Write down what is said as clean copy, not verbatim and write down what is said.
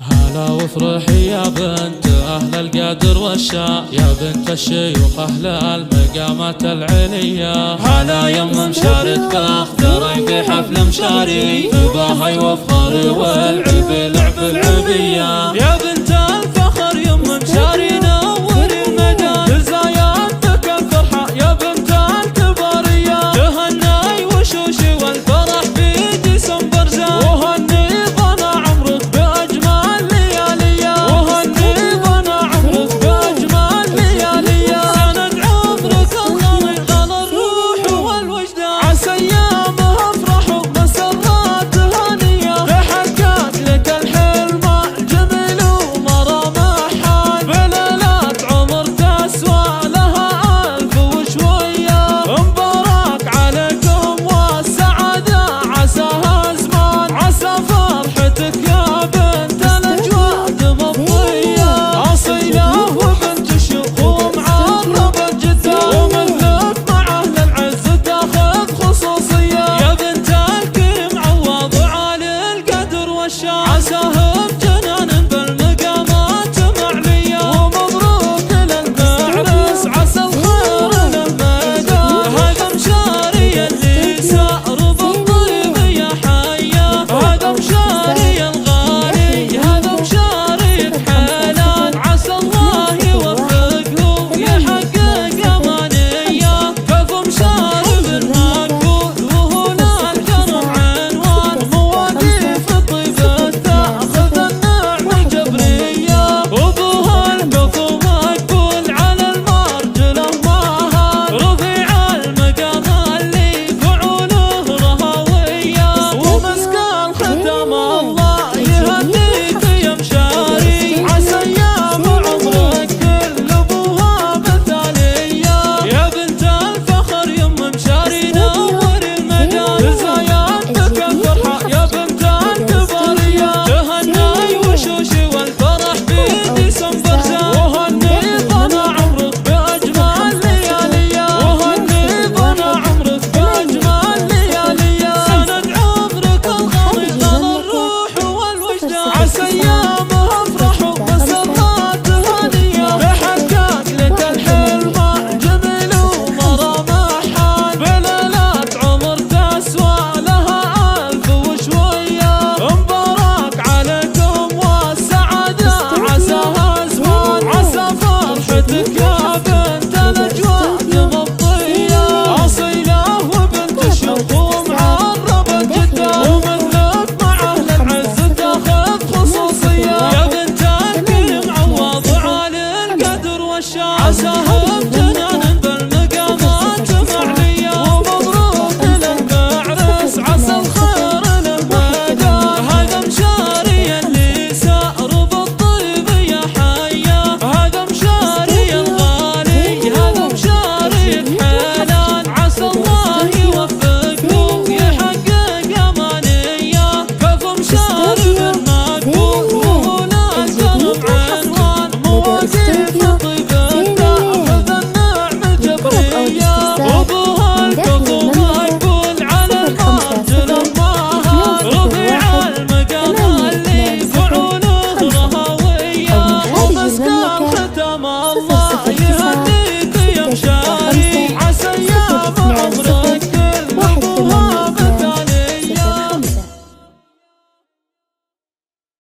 هلا وافرحي يا بنت أهل القدر والشا، يا بنت الشيوخ أهل المقامات العليا. هلا يم مشارك باختري في حفل مشاري، بهاي وافخري والعب لعب العبية. يا بنت الفخر يم مشاري نوري المدى، تزايد الفرحة يا بنت الكبارية. تهني وشوشي والفرح في ديسمبر زاد، وهني ظنا عمرك بأجمل لياليا، وهني ظنا عمرك بأجمل لياليا. سند عمرك الخالق على الروح والوجدان، عسى أيامها افرح ومسرات هانية. تحقق لك الحلم الجميل ومرام حال، بليلات عمر تسوى لها ألف وشوية. مبارك عليكم والسعادة عساها زمان، عسى فرحتك يا بنت الأجواد مضية. أصيلة وبنت شيوخ ومعربة جدة، ومثلك مع أهل العز تاخذ خصوصية. يا بنت الكريم عوض وعالي القدر والشان، عساه